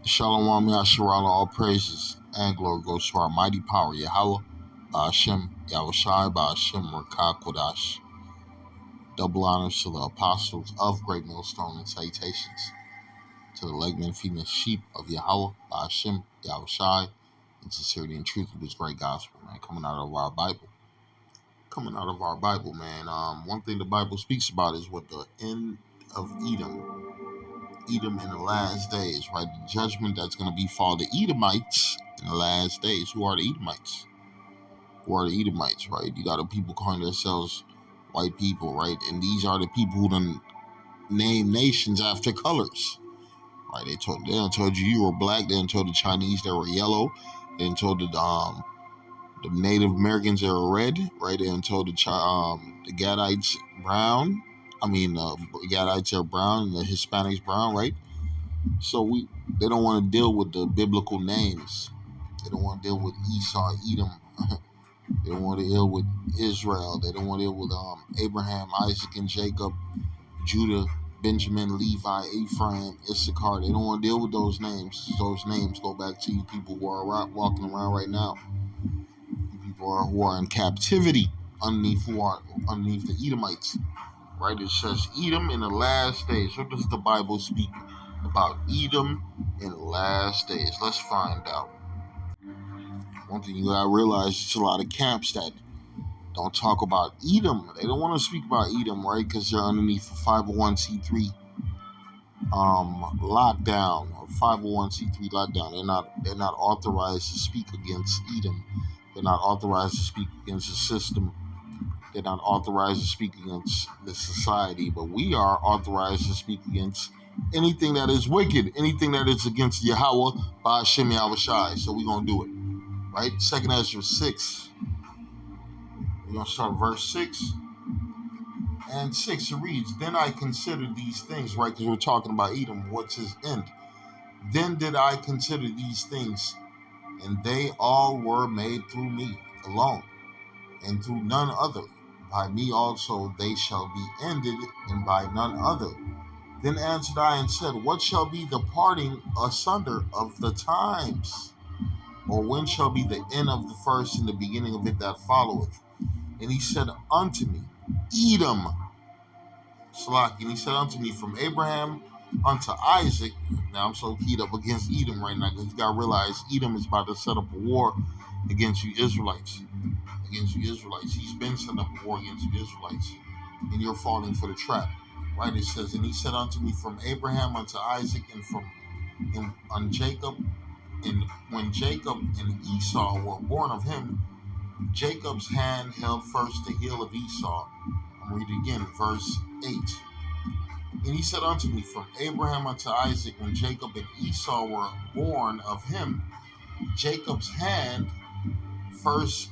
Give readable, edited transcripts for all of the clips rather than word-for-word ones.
Shalom Yasharala, all praises and glory goes to our mighty power, Yahweh, Ba'ashem, Yahushai, Ba'ashem, Rakah, Kodash. Double honors to the apostles of Great Millstone and salutations to the legmen and female sheep of Yahweh, Ba'ashem, Yahushai, in sincerity and truth of this great gospel, man, coming out of our Bible. Coming out of our Bible, man. One thing the Bible speaks about is what the end of Edom in the last days, right? The judgment that's going to befall the Edomites in the last days. Who are the Edomites? Who are the Edomites, right? You got the people calling themselves white people, right? And these are the people who done name nations after colors, right? They done told you were black. They done told the Chinese they were yellow. They done told the Native Americans they were red, right? They done told the Gadites brown. Gadites are brown and the Hispanics brown, right? So they don't want to deal with the biblical names. They don't want to deal with Esau, Edom. They don't want to deal with Israel. They don't want to deal with Abraham, Isaac, and Jacob, Judah, Benjamin, Levi, Ephraim, Issachar. They don't want to deal with those names. Those names go back to you people who are walking around right now. You people who are in captivity underneath the Edomites. Right? It says Edom in the last days. What does the Bible speak about Edom in the last days? Let's find out. One thing you gotta realize, it's a lot of camps that don't talk about Edom. They don't want to speak about Edom, right? Because they're underneath a 501c3 lockdown, or 501c3 lockdown. They're not authorized to speak against Edom. They're not authorized to speak against the system. They're not authorized to speak against the society, but we are authorized to speak against anything that is wicked, anything that is against Yahweh, Ba'ashem Yahushai. So we're going to do it, right? 2nd Ezra 6. We're going to start verse 6. And 6, it reads, Then I considered these things, right? Because we're talking about Edom. What's his end? Then did I consider these things, and they all were made through me alone, and through none other. By me also they shall be ended, and by none other. Then answered I and said, What shall be the parting asunder of the times? Or when shall be the end of the first and the beginning of it that followeth? And he said unto me, Edom. Slack. And he said unto me, From Abraham unto Isaac. Now I'm so keyed up against Edom right now, because you got to realize Edom is about to set up a war against you Israelites. He's been setting up a war against you Israelites. And you're falling for the trap. Right? It says, And he said unto me, From Abraham unto Isaac, and Jacob. And when Jacob and Esau were born of him, Jacob's hand held first the heel of Esau. I'm reading again, verse 8. And he said unto me, From Abraham unto Isaac, when Jacob and Esau were born of him, Jacob's hand first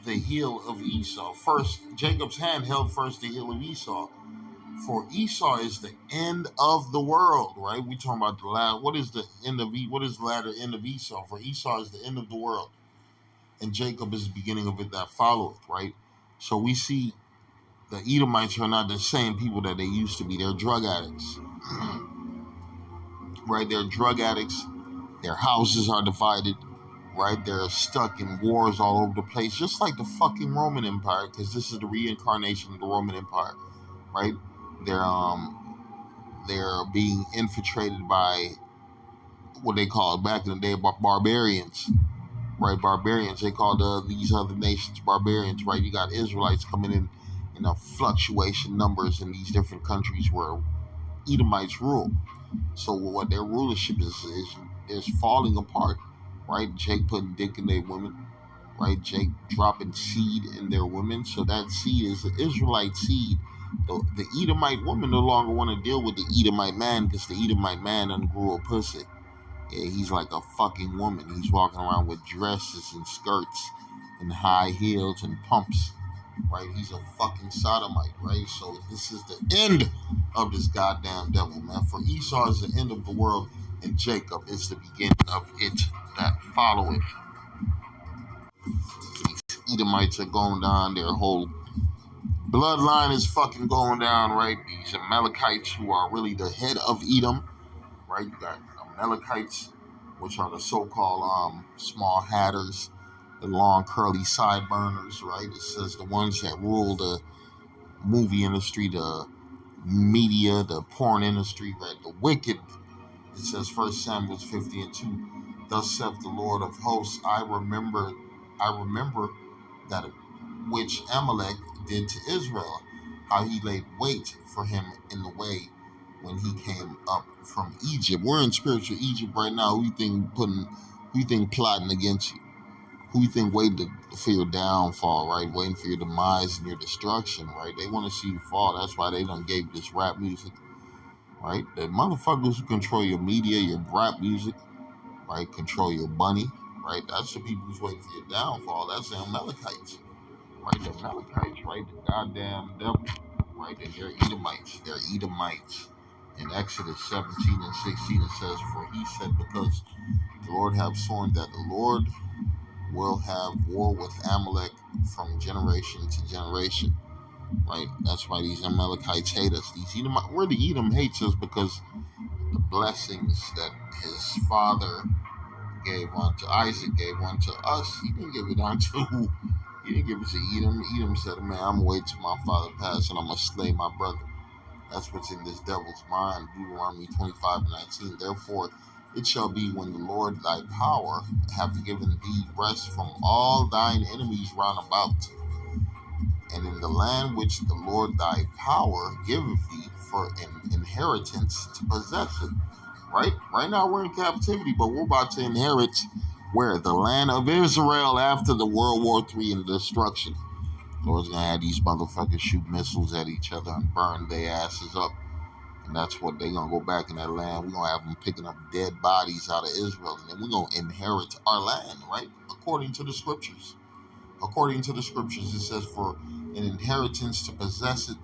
the heel of Esau. Jacob's hand held first the heel of Esau. For Esau is the end of the world, right? We talking about the last. What is the latter end of Esau? For Esau is the end of the world, and Jacob is the beginning of it that followeth, right? So we see the Edomites are not the same people that they used to be. They're drug addicts, right? They're drug addicts. Their houses are divided, right? They're stuck in wars all over the place, just like the fucking Roman Empire, because this is the reincarnation of the Roman Empire, right? They're being infiltrated by what they called back in the day barbarians, right? Barbarians. They called these other nations barbarians, right? You got Israelites coming in a fluctuation numbers in these different countries where Edomites rule. So what their rulership is falling apart, right? Jake putting dick in their women, right? Jake dropping seed in their women. So that seed is the Israelite seed. The Edomite woman no longer want to deal with the Edomite man, because the Edomite man ungrew a pussy. Yeah, he's like a fucking woman. He's walking around with dresses and skirts and high heels and pumps, right? He's a fucking sodomite, right? So this is the end of this goddamn devil, man. For Esau is the end of the world, and Jacob is the beginning of it that followeth. These Edomites are going down. Their whole bloodline is fucking going down, right? These Amalekites, who are really the head of Edom, right? You got Amalekites, which are the so-called small hatters, the long curly sideburners, right? It says the ones that rule the movie industry, the media, the porn industry, right? The wicked. It says 1 Samuel 50:2. Thus saith the Lord of hosts, I remember that which Amalek did to Israel, how he laid wait for him in the way when he came up from Egypt. We're in spiritual Egypt right now. Who you think plotting against you? Who you think waiting for your downfall, right? Waiting for your demise and your destruction, right? They want to see you fall. That's why they done gave this rap music, right? The motherfuckers who control your media, your rap music, right? Control your money, right? That's the people who's waiting for your downfall. That's the Amalekites, right? The Amalekites, right? The goddamn devil, right? And they're Edomites. They're Edomites. In Exodus 17:16, it says, "For he said, because the Lord have sworn that the Lord will have war with Amalek from generation to generation." Right? That's why these Amalekites hate us. These Edomites, where the Edom hates us because the blessings that his father gave unto Isaac gave unto us. He didn't give it unto who? He didn't give it to Edom. Edom said, "Man, I'm gonna wait till my father passed and I'm gonna slay my brother." That's what's in this devil's mind. Deuteronomy 25:19. Therefore, it shall be when the Lord thy power hath given thee rest from all thine enemies round about, and in the land which the Lord thy power giveth thee for an inheritance to possess it. Right? Right now we're in captivity, but we're about to inherit where? The land of Israel after the World War III and destruction. The Lord's gonna have these motherfuckers shoot missiles at each other and burn their asses up. And that's what they're gonna go back in that land. We're gonna have them picking up dead bodies out of Israel, and then we're gonna inherit our land, right? According to the scriptures. According to the scriptures, it says, "For an inheritance to possess it,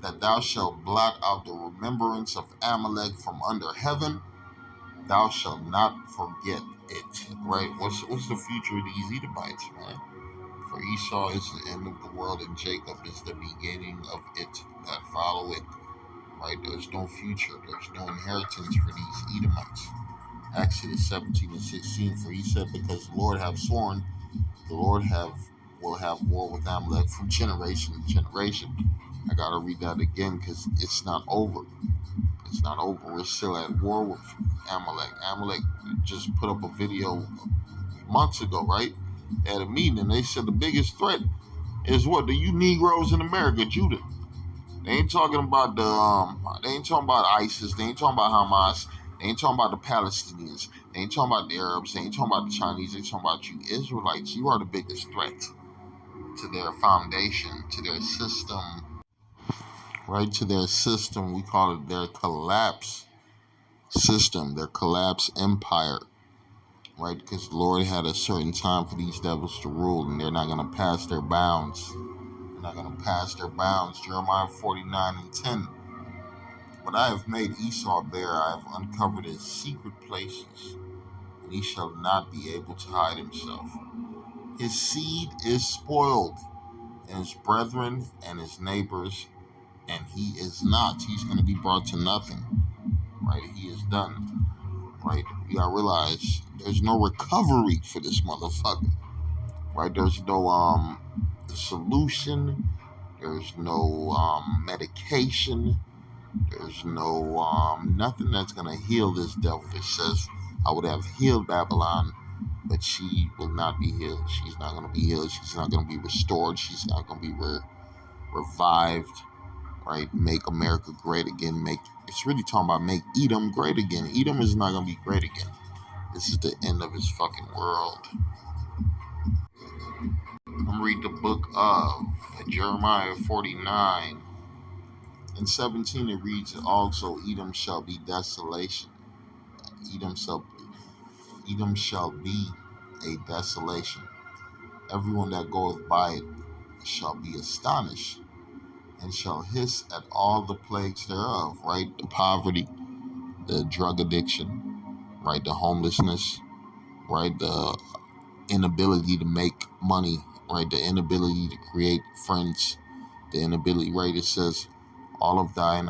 that thou shalt blot out the remembrance of Amalek from under heaven. Thou shalt not forget it." Right? What's the future of these Edomites, man? For Esau is the end of the world, and Jacob is the beginning of it that follow it. Right? There's no future. There's no inheritance for these Edomites. Exodus 17:16. For he said, because the Lord have sworn, the Lord will have war with Amalek from generation to generation. I gotta read that again because it's not over. It's not over. We're still at war with Amalek. Amalek just put up a video months ago, right? They had a meeting and they said the biggest threat is what? The you Negroes in America, Judah. They ain't talking about they ain't talking about ISIS. They ain't talking about Hamas. They ain't talking about the Palestinians. They ain't talking about the Arabs. They ain't talking about the Chinese. They talking about you Israelites. You are the biggest threat to their foundation, to their system, right? To their system. We call it their collapse system, their collapse empire, right? Because the Lord had a certain time for these devils to rule, and they're not going to pass their bounds. They're not going to pass their bounds. Jeremiah 49:10. What I have made Esau bare, I have uncovered his secret places, and he shall not be able to hide himself. His seed is spoiled, and his brethren and his neighbors, and he is not. He's going to be brought to nothing, right? He is done, right? You gotta realize there's no recovery for this motherfucker, right? There's no solution. There's no medication. There's no nothing that's gonna heal this devil. It says, "I would have healed Babylon, but she will not be healed. She's not gonna be healed. She's not gonna be restored. She's not gonna be revived." Right? Make America great again. It's really talking about make Edom great again. Edom is not gonna be great again. This is the end of his fucking world. I'm gonna read the book of Jeremiah 49:17. It reads, "Also Edom shall be desolation. Edom shall Edom shall be a desolation. Everyone that goeth by it shall be astonished, and shall hiss at all the plagues thereof." Right? The poverty, the drug addiction, right? The homelessness, right? The inability to make money, right? The inability to create friends, the inability, right? It says, "All of thine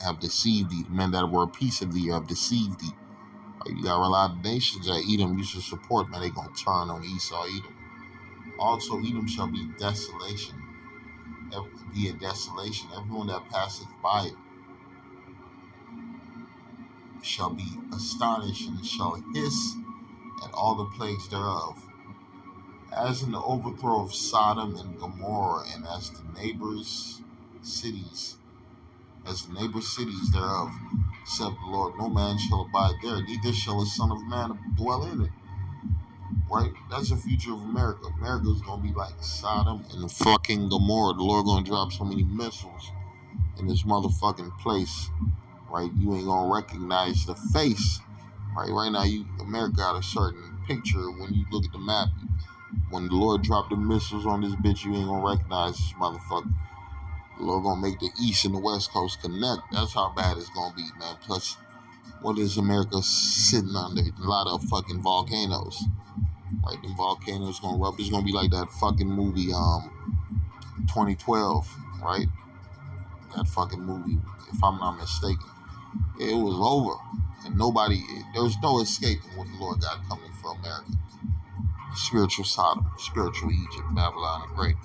have deceived thee. Men that were a piece of thee have deceived thee." Right? You got a lot of nations that Edom used to support, man. They gonna turn on Esau, Edom. Also, Edom shall be desolation. Be a desolation. Everyone that passeth by it shall be astonished and shall hiss at all the plagues thereof. As in the overthrow of Sodom and Gomorrah, and as the neighbor cities thereof, saith the Lord, no man shall abide there, neither shall the Son of Man dwell in it. Right? That's the future of America. America's gonna be like Sodom and fucking Gomorrah. The Lord gonna drop so many missiles in this motherfucking place. Right? You ain't gonna recognize the face. Right now, America got a certain picture when you look at the map. When the Lord dropped the missiles on this bitch, you ain't gonna recognize this motherfucker. The Lord gonna make the East and the West Coast connect. That's how bad it's gonna be, man. Plus, what is America sitting under? A lot of fucking volcanoes. Right, the volcanoes gonna erupt. It's gonna be like that fucking movie, 2012, right? That fucking movie, if I'm not mistaken. It was over, and there was no escaping what the Lord got coming for America. Spiritual Sodom, spiritual Egypt, Babylon the Great.